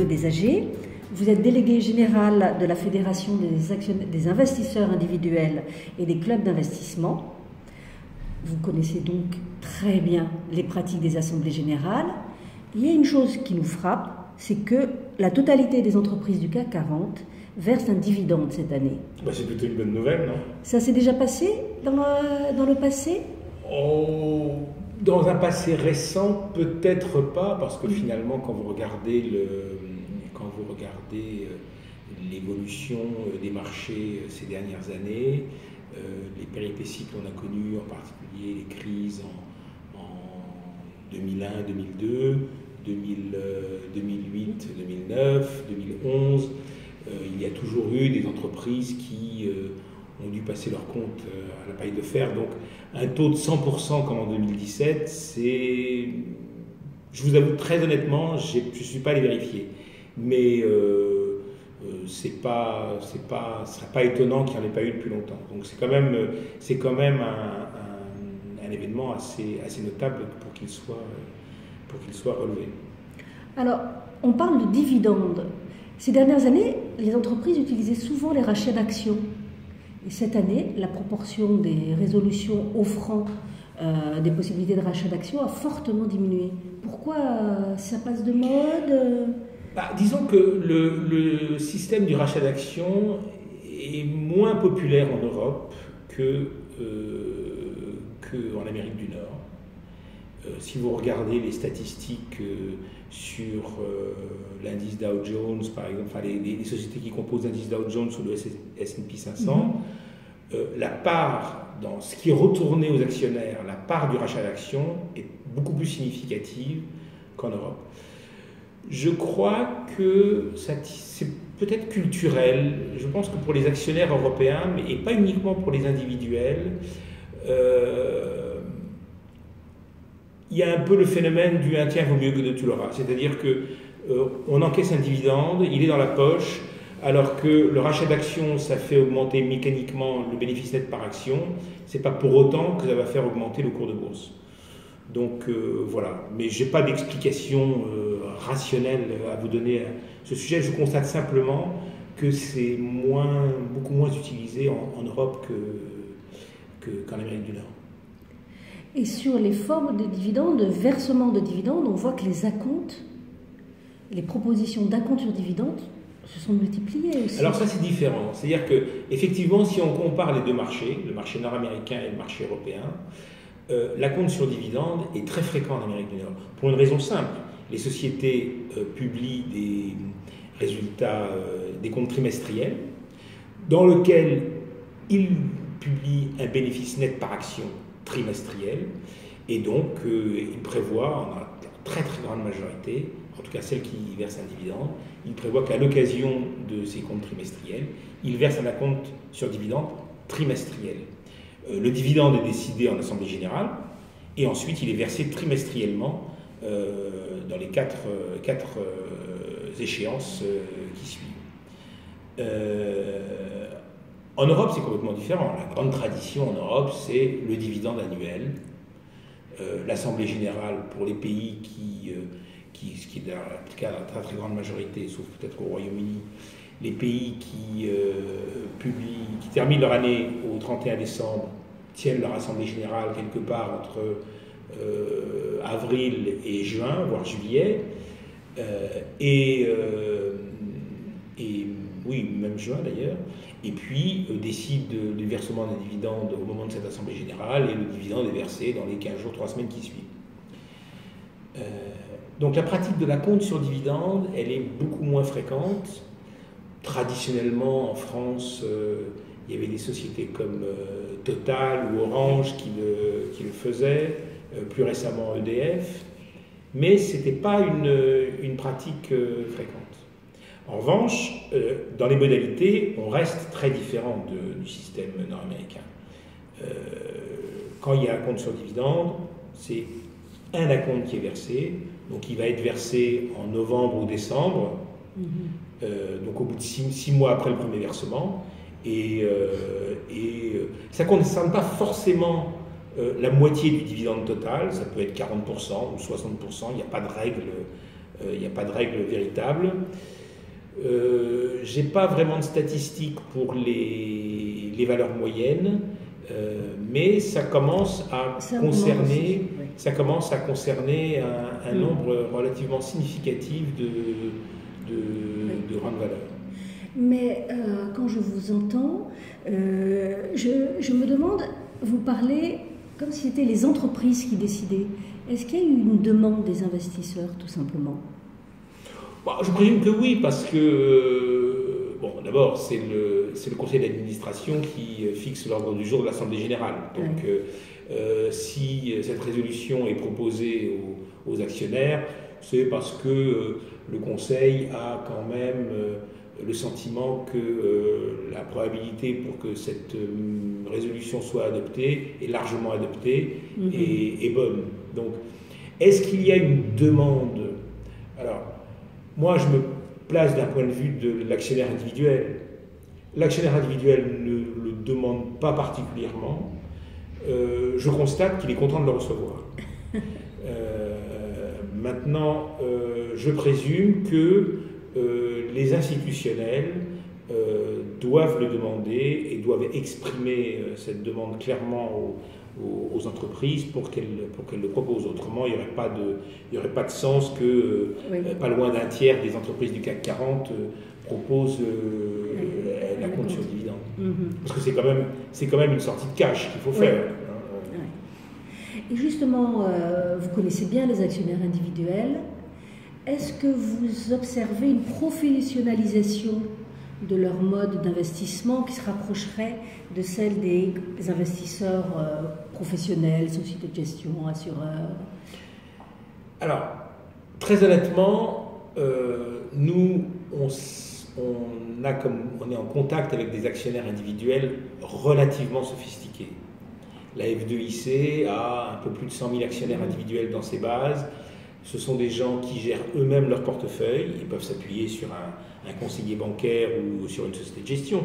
des AG. Vous êtes délégué général de la Fédération des investisseurs individuels et des clubs d'investissement. Vous connaissez donc très bien les pratiques des assemblées générales. Il y a une chose qui nous frappe, c'est que la totalité des entreprises du CAC 40 versent un dividende cette année. Bah, c'est plutôt une bonne nouvelle, non? Ça s'est déjà passé dans le passé? Oh, dans un passé récent, peut-être pas, parce que finalement, quand vous regardez l'évolution des marchés ces dernières années, les péripéties que l'on a connues, en particulier les crises en 2001, 2002, 2008, 2009, 2011, il y a toujours eu des entreprises qui ont dû passer leur compte à la paille de fer. Donc un taux de 100% comme en 2017, c'est... Je vous avoue très honnêtement, je ne suis pas allé vérifier. Mais ce ne sera pas étonnant qu'il n'y en ait pas eu depuis longtemps. Donc c'est quand même un événement assez notable pour qu'il soit relevé. Alors, on parle de dividendes. Ces dernières années, les entreprises utilisaient souvent les rachats d'actions. Et cette année, la proportion des résolutions offrant des possibilités de rachat d'actions a fortement diminué. Pourquoi ça passe de mode? Disons que le système du rachat d'actions est moins populaire en Europe qu'en Amérique du Nord. Si vous regardez les statistiques sur l'indice Dow Jones, par exemple, enfin les sociétés qui composent l'indice Dow Jones ou le S&P 500, la part, dans ce qui est retourné aux actionnaires, la part du rachat d'actions est beaucoup plus significative qu'en Europe. Je crois que c'est peut-être culturel. Je pense que pour les actionnaires européens, et pas uniquement pour les individuels, il y a un peu le phénomène du « un tiers vaut mieux que deux tu l'auras ». C'est-à-dire qu'on encaisse un dividende, il est dans la poche, alors que le rachat d'actions, ça fait augmenter mécaniquement le bénéfice net par action. Ce n'est pas pour autant que ça va faire augmenter le cours de bourse. Donc voilà, mais je n'ai pas d'explication rationnelle à vous donner à ce sujet. Je constate simplement que c'est beaucoup moins utilisé en Europe qu'en Amérique du Nord. Et sur les formes de dividendes, de versement de dividendes, on voit que les acomptes, les propositions d'acompte sur dividendes se sont multipliées aussi. Alors ça c'est différent, c'est-à-dire que effectivement si on compare les deux marchés, le marché nord-américain et le marché européen, l'acompte sur dividende est très fréquent en Amérique du Nord. Pour une raison simple, les sociétés publient des résultats, des comptes trimestriels, dans lesquels ils publient un bénéfice net par action trimestriel, et donc ils prévoient, en la très grande majorité, en tout cas celles qui versent un dividende, ils prévoient qu'à l'occasion de ces comptes trimestriels, ils versent un acompte sur dividende trimestriel. Le dividende est décidé en assemblée générale et ensuite il est versé trimestriellement dans les quatre échéances qui suivent. En Europe, c'est complètement différent. La grande tradition en Europe, c'est le dividende annuel. L'assemblée générale pour les pays ce qui est dans la très grande majorité, sauf peut-être au Royaume-Uni, les pays qui terminent leur année au 31 décembre tiennent leur assemblée générale quelque part entre avril et juin, voire juillet, et oui, même juin d'ailleurs, et puis décident du versement des dividendes au moment de cette assemblée générale, et le dividende est versé dans les 15 jours, 3 semaines qui suivent. Donc la pratique de l'acompte sur dividende, elle est beaucoup moins fréquente. Traditionnellement, en France, il y avait des sociétés comme Total ou Orange qui le faisaient, plus récemment EDF, mais ce n'était pas une pratique fréquente. En revanche, dans les modalités, on reste très différent du système nord-américain. Quand il y a un compte sur dividende, c'est un acompte qui est versé, donc il va être versé en novembre ou décembre, donc au bout de 6 mois après le premier versement, et ça ne concerne pas forcément la moitié du dividende total, ça peut être 40% ou 60%, il n'y a pas de règle Il n'y a pas de règle véritable. Je n'ai pas vraiment de statistiques pour les valeurs moyennes, mais ça commence à concerner un nombre relativement significatif de grandes valeurs. Mais quand je vous entends, je me demande, vous parlez comme si c'était les entreprises qui décidaient. Est-ce qu'il y a eu une demande des investisseurs, tout simplement? Je présume que oui, parce que, d'abord, c'est le conseil d'administration qui fixe l'ordre du jour de l'Assemblée générale. Donc, si cette résolution est proposée aux actionnaires, c'est parce que le conseil a quand même le sentiment que la probabilité pour que cette résolution soit adoptée, est largement adoptée, est bonne. Donc, est-ce qu'il y a une demande? Alors, moi, je me place d'un point de vue de l'actionnaire individuel. L'actionnaire individuel ne le demande pas particulièrement. Je constate qu'il est content de le recevoir. Maintenant, je présume que les institutionnels doivent le demander et doivent exprimer cette demande clairement aux entreprises pour qu'elles le proposent. Autrement, il n'y aurait pas de sens que pas loin d'un tiers des entreprises du CAC 40 proposent la compte sur dividende. Parce que c'est quand même une sortie de cash qu'il faut faire. Et justement, vous connaissez bien les actionnaires individuels. Est-ce que vous observez une professionnalisation de leur mode d'investissement qui se rapprocherait de celle des investisseurs professionnels, sociétés de gestion, assureurs? Alors, très honnêtement, nous, on est en contact avec des actionnaires individuels relativement sophistiqués. La F2IC a un peu plus de 100 000 actionnaires individuels dans ses bases. Ce sont des gens qui gèrent eux-mêmes leur portefeuille. Ils peuvent s'appuyer sur un conseiller bancaire ou sur une société de gestion.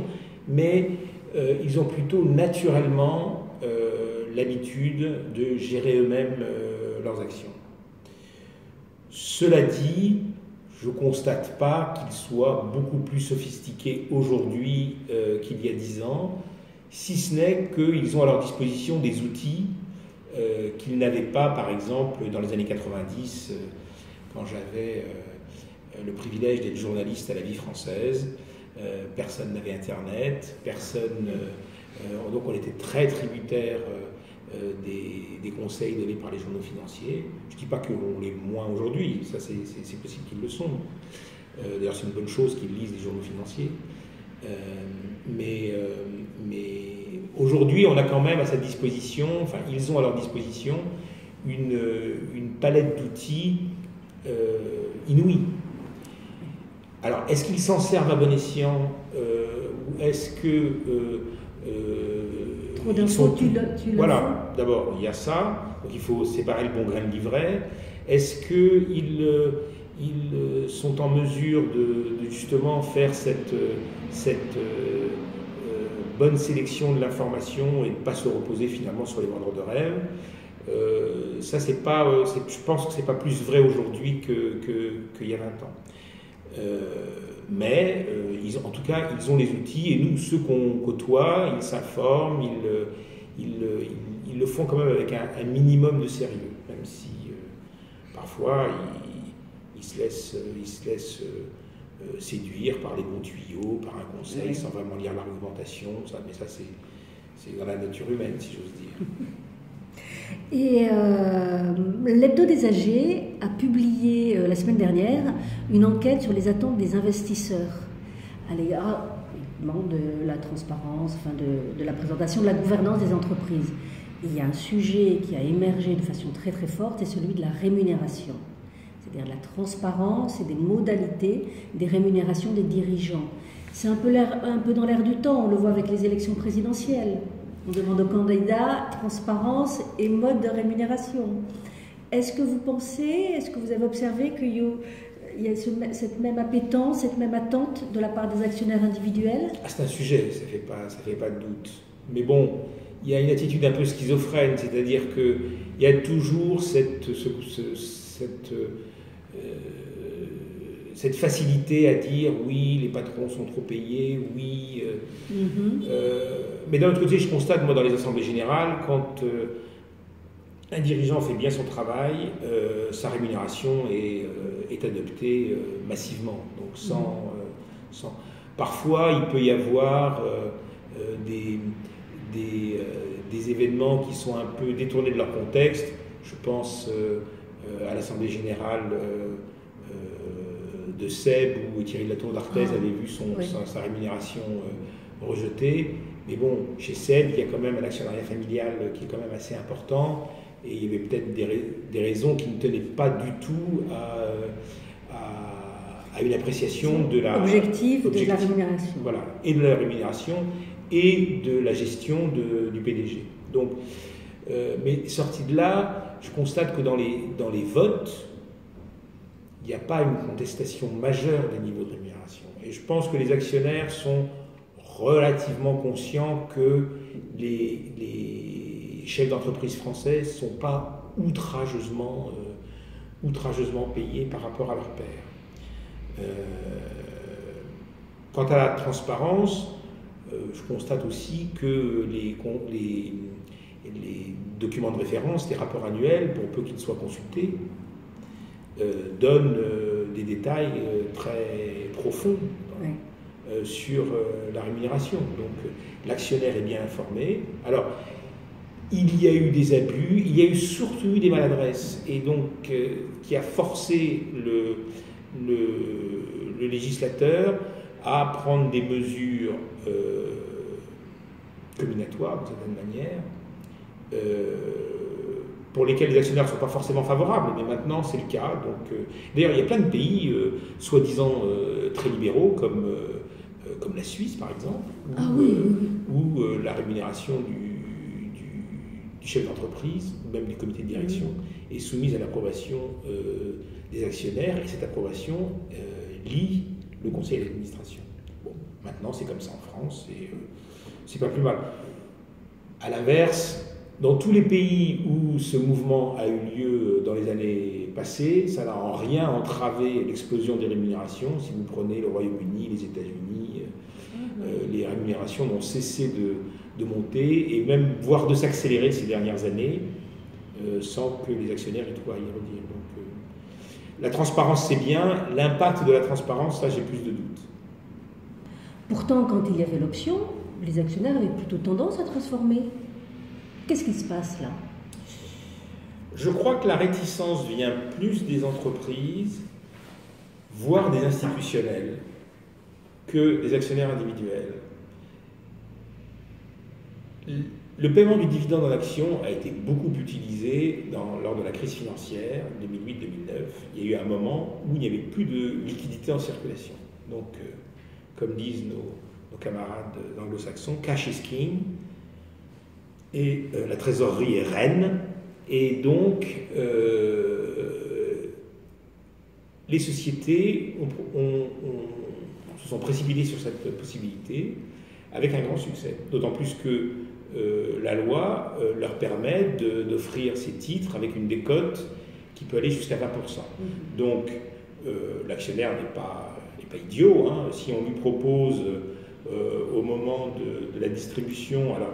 Mais ils ont plutôt naturellement l'habitude de gérer eux-mêmes leurs actions. Cela dit, je ne constate pas qu'ils soient beaucoup plus sophistiqués aujourd'hui qu'il y a 10 ans, si ce n'est qu'ils ont à leur disposition des outils qu'ils n'avaient pas, par exemple, dans les années 90, quand j'avais le privilège d'être journaliste à la Vie française. Personne n'avait Internet, donc on était très tributaire des conseils donnés par les journaux financiers. Je ne dis pas qu'on l'est moins aujourd'hui, ça c'est possible qu'ils le sont. D'ailleurs, c'est une bonne chose qu'ils lisent les journaux financiers. Mais aujourd'hui, on a quand même à sa disposition, enfin, ils ont à leur disposition une palette d'outils inouïe. Alors, est-ce qu'ils s'en servent à bon escient ou est-ce que trop d'infos, voilà, d'abord, il y a ça, donc il faut séparer le bon grain de l'ivraie. Est-ce qu'ils sont en mesure de justement faire cette bonne sélection de l'information et de ne pas se reposer finalement sur les vendeurs de rêve? Ça, je pense que ce n'est pas plus vrai aujourd'hui qu'il y a 20 ans. Mais en tout cas, ils ont les outils, et nous, ceux qu'on côtoie, ils s'informent, ils le font quand même avec un minimum de sérieux, même si parfois ils se laissent séduire par les bons tuyaux, par un conseil, sans vraiment lire l'argumentation, mais ça c'est dans la nature humaine, si j'ose dire. Et l'Hebdo des AG a publié la semaine dernière une enquête sur les attentes des investisseurs à l'égard de la transparence, enfin de la présentation de la gouvernance des entreprises. Et il y a un sujet qui a émergé de façon très très forte, c'est celui de la rémunération, c'est-à-dire de la transparence et des modalités des rémunérations des dirigeants. C'est un peu dans l'air du temps, on le voit avec les élections présidentielles. On demande aux candidats transparence et mode de rémunération. Est-ce que vous avez observé qu'il y a cette même appétence, cette même attente de la part des actionnaires individuels? C'est un sujet, ça fait pas de doute. Mais bon, il y a une attitude un peu schizophrène, c'est-à-dire qu'il y a toujours cette cette facilité à dire oui, les patrons sont trop payés, oui. Mais d'un autre côté, je constate, moi, dans les assemblées générales, quand un dirigeant fait bien son travail, sa rémunération est adoptée massivement. Donc sans... Parfois, il peut y avoir des événements qui sont un peu détournés de leur contexte. Je pense à l'Assemblée générale de Seb, où Thierry de la Tour d'Artaise avait vu sa rémunération rejetée. Mais bon, chez Seb, il y a quand même un actionnariat familial qui est quand même assez important, et il y avait peut-être des raisons qui ne tenaient pas du tout à une appréciation de la... Objectif de la rémunération. Voilà, et de la rémunération et de la gestion du PDG. Donc, mais sorti de là, je constate que dans les votes, il n'y a pas une contestation majeure des niveaux de rémunération. Et je pense que les actionnaires sont relativement conscients que les chefs d'entreprise français ne sont pas outrageusement payés par rapport à leurs pairs. Quant à la transparence, je constate aussi que les documents de référence, les rapports annuels, pour peu qu'ils soient consultés, donnent des détails très profonds sur la rémunération. Donc l'actionnaire est bien informé. Alors, il y a eu des abus, il y a eu surtout eu des maladresses, et donc qui a forcé le législateur à prendre des mesures combinatoires, d'une certaine manière, pour lesquelles les actionnaires ne sont pas forcément favorables, mais maintenant c'est le cas. Donc, d'ailleurs, il y a plein de pays, soi-disant très libéraux, comme la Suisse par exemple, où la rémunération du chef d'entreprise, ou même du comité de direction, est soumise à l'approbation des actionnaires, et cette approbation lie le conseil d'administration. Bon, maintenant c'est comme ça en France, et c'est pas plus mal. À l'inverse, dans tous les pays où ce mouvement a eu lieu dans les années passées, ça n'a en rien entravé l'explosion des rémunérations. Si vous prenez le Royaume-Uni, les États-Unis, les rémunérations n'ont cessé de monter, et même voire de s'accélérer ces dernières années, sans que les actionnaires aient quoi à y redire. Donc, la transparence c'est bien, l'impact de la transparence, ça j'ai plus de doutes. Pourtant, quand il y avait l'option, les actionnaires avaient plutôt tendance à transformer. Qu'est-ce qui se passe là? Je crois que la réticence vient plus des entreprises, voire des institutionnels, que des actionnaires individuels. Le paiement du dividende en action a été beaucoup utilisé lors de la crise financière 2008-2009. Il y a eu un moment où il n'y avait plus de liquidité en circulation. Donc, comme disent nos camarades anglo-saxons, cash is king, et la trésorerie est reine, et donc les sociétés se sont précipitées sur cette possibilité avec un grand succès, d'autant plus que la loi leur permet d'offrir ces titres avec une décote qui peut aller jusqu'à 20%. Donc l'actionnaire n'est pas idiot, hein. Si on lui propose au moment de la distribution, alors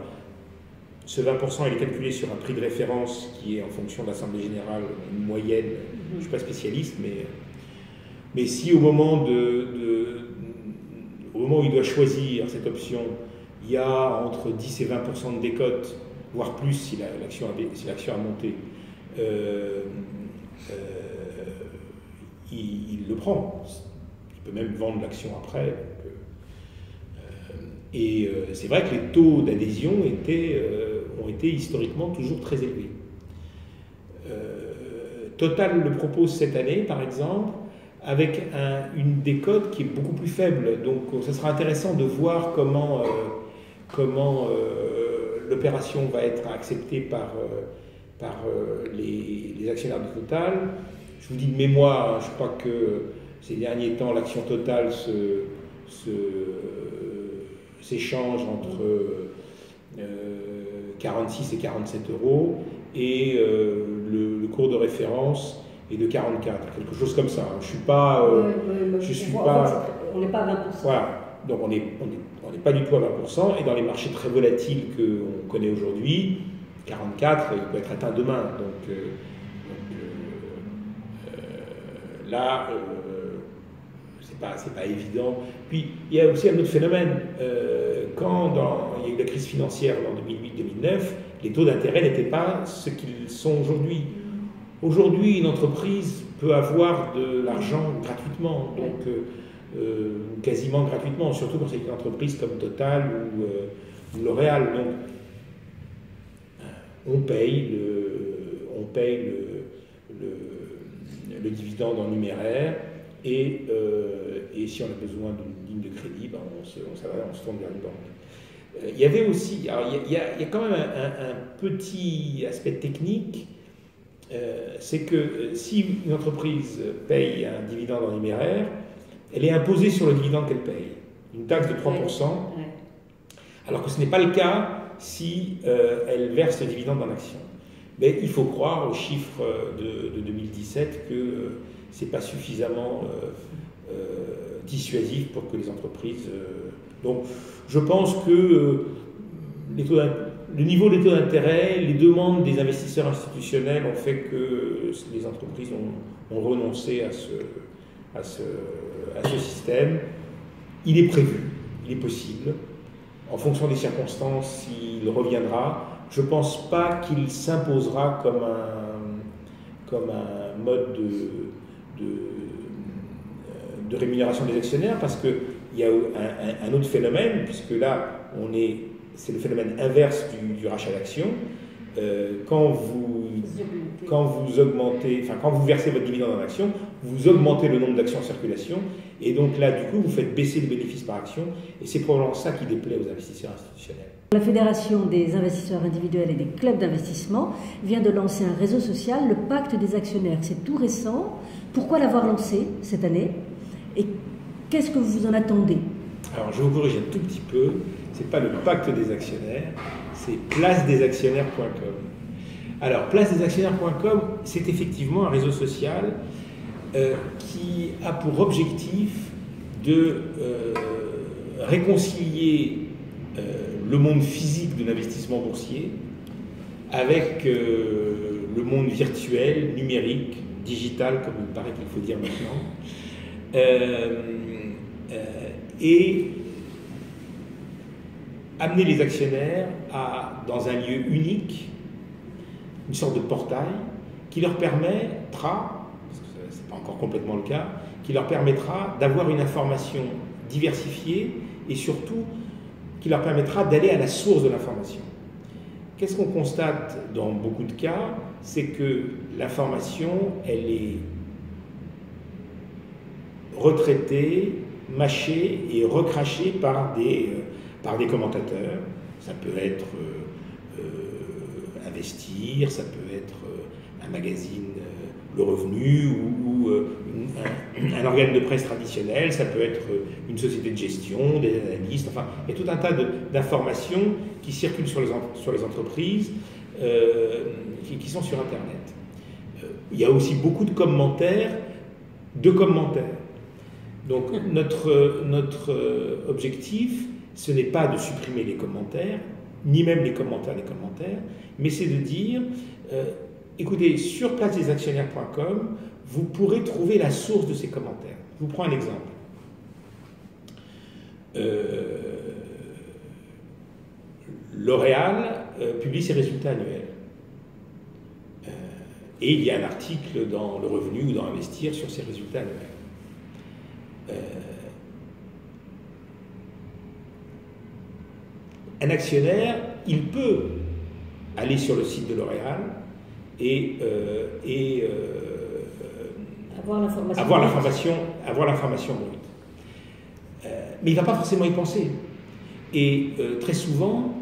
ce 20%, il est calculé sur un prix de référence qui est en fonction de l'Assemblée générale, une moyenne, je ne suis pas spécialiste, mais si au moment où il doit choisir cette option, il y a entre 10 et 20% de décote, voire plus si l'action a monté, il le prend. Il peut même vendre l'action après. Et c'est vrai que les taux d'adhésion ont été historiquement toujours très élevés. Total le propose cette année, par exemple, avec une décote qui est beaucoup plus faible. Donc ça sera intéressant de voir comment l'opération va être acceptée par les actionnaires de Total. Je vous dis de mémoire, hein, je crois que ces derniers temps, l'action Total s'échange entre 46 et 47 euros, et le cours de référence et de 44, quelque chose comme ça. Je suis pas, je suis pas. On n'est pas à 20%. Voilà. Donc on n'est pas du tout à 20%, et dans les marchés très volatiles qu'on connaît aujourd'hui, 44, il peut être atteint demain. Donc là, c'est pas évident. Puis il y a aussi un autre phénomène. Quand il y a eu la crise financière en 2008-2009, les taux d'intérêt n'étaient pas ce qu'ils sont aujourd'hui. Aujourd'hui, une entreprise peut avoir de l'argent gratuitement, donc quasiment gratuitement, surtout quand c'est une entreprise comme Total ou L'Oréal. Donc, on paye le dividende en numéraire, et si on a besoin d'une ligne de crédit, ben on se tourne vers une banque. Il y avait aussi, alors il y a quand même un petit aspect technique. C'est que si une entreprise paye un dividende en numéraire, elle est imposée sur le dividende qu'elle paye, une taxe de 3%, alors que ce n'est pas le cas si elle verse le dividende en action. Mais il faut croire aux chiffres de 2017 que ce n'est pas suffisamment dissuasif pour que les entreprises... Donc je pense que le niveau des taux d'intérêt, les demandes des investisseurs institutionnels ont fait que les entreprises ont renoncé à ce système. Il est prévu, il est possible. En fonction des circonstances, il reviendra. Je ne pense pas qu'il s'imposera comme un mode de rémunération des actionnaires, parce qu'il y a un autre phénomène, puisque là, c'est le phénomène inverse du rachat d'actions. Quand vous versez votre dividende en action, vous augmentez le nombre d'actions en circulation, et donc là, du coup, vous faites baisser le bénéfice par action, et c'est probablement ça qui déplaît aux investisseurs institutionnels. La Fédération des investisseurs individuels et des clubs d'investissement vient de lancer un réseau social, le Pacte des actionnaires. C'est tout récent. Pourquoi l'avoir lancé cette année? Et qu'est-ce que vous en attendez? Alors, je vous corrige un tout petit peu. Ce n'est pas le Pacte des actionnaires, c'est placedesactionnaires.com. Alors, placedesactionnaires.com, c'est effectivement un réseau social qui a pour objectif de réconcilier le monde physique de l'investissement boursier avec le monde virtuel, numérique, digital, comme il paraît qu'il faut dire maintenant, et amener les actionnaires dans un lieu unique, une sorte de portail, qui leur permettra, parce que ce n'est pas encore complètement le cas, qui leur permettra d'avoir une information diversifiée, et surtout qui leur permettra d'aller à la source de l'information. Qu'est-ce qu'on constate dans beaucoup de cas? C'est que l'information, elle est retraitée, mâchée et recrachée par des commentateurs. Ça peut être Investir, ça peut être un magazine, Le Revenu, ou un organe de presse traditionnel, ça peut être une société de gestion, des analystes, enfin, il y a tout un tas d'informations qui circulent sur les entreprises, qui sont sur Internet. Il y a aussi beaucoup de commentaires. Donc notre objectif, ce n'est pas de supprimer les commentaires, ni même les commentaires des commentaires, mais c'est de dire, écoutez, sur placedesactionnaires.com, vous pourrez trouver la source de ces commentaires. Je vous prends un exemple. L'Oréal publie ses résultats annuels. Et il y a un article dans Le Revenu ou dans Investir sur ses résultats annuels. Un actionnaire, il peut aller sur le site de L'Oréal et avoir l'information brute. Mais il ne va pas forcément y penser. Et très souvent,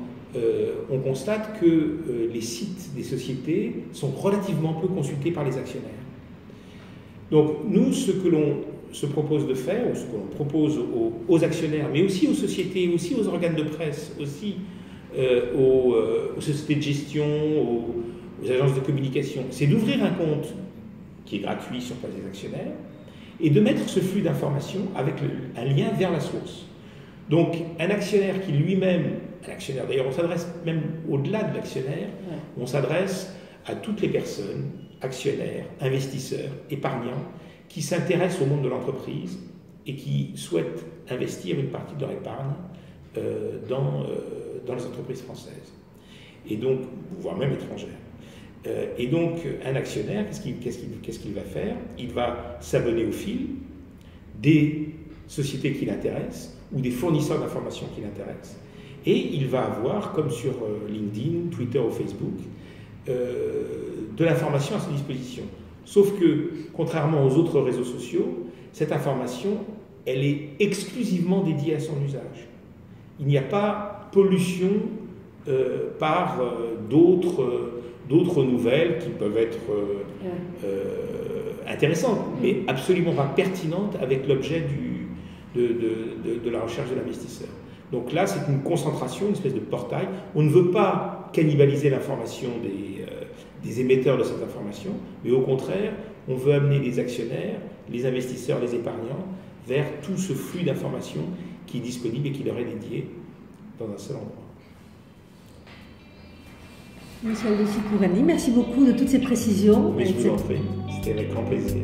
on constate que les sites des sociétés sont relativement peu consultés par les actionnaires. Donc nous, ce que l'on se propose de faire, ou ce que l'on propose aux actionnaires, mais aussi aux sociétés, aussi aux organes de presse, aussi aux sociétés de gestion, aux agences de communication, c'est d'ouvrir un compte qui est gratuit sur Place des actionnaires, et de mettre ce flux d'informations avec un lien vers la source. Donc un actionnaire qui lui-même, un actionnaire, d'ailleurs on s'adresse même au-delà de l'actionnaire, on s'adresse à toutes les personnes, actionnaires, investisseurs, épargnants, qui s'intéressent au monde de l'entreprise et qui souhaitent investir une partie de leur épargne dans les entreprises françaises, et donc, voire même étrangères. Et donc, un actionnaire, qu'est-ce qu'il va faire? Il va s'abonner au fil des sociétés qui l'intéressent ou des fournisseurs d'informations qui l'intéressent, et il va avoir, comme sur LinkedIn, Twitter ou Facebook, de l'information à sa disposition. Sauf que, contrairement aux autres réseaux sociaux, cette information, elle est exclusivement dédiée à son usage. Il n'y a pas pollution par d'autres nouvelles qui peuvent être intéressantes, mais absolument pas pertinentes avec l'objet de la recherche de l'investisseur. Donc là, c'est une concentration, une espèce de portail. On ne veut pas cannibaliser l'information des émetteurs de cette information, mais au contraire, on veut amener les actionnaires, les investisseurs, les épargnants vers tout ce flux d'informations qui est disponible et qui leur est dédié dans un seul endroit. Michel de Cicourani, merci beaucoup de toutes ces précisions. Mais je vous en prie, c'était avec grand plaisir.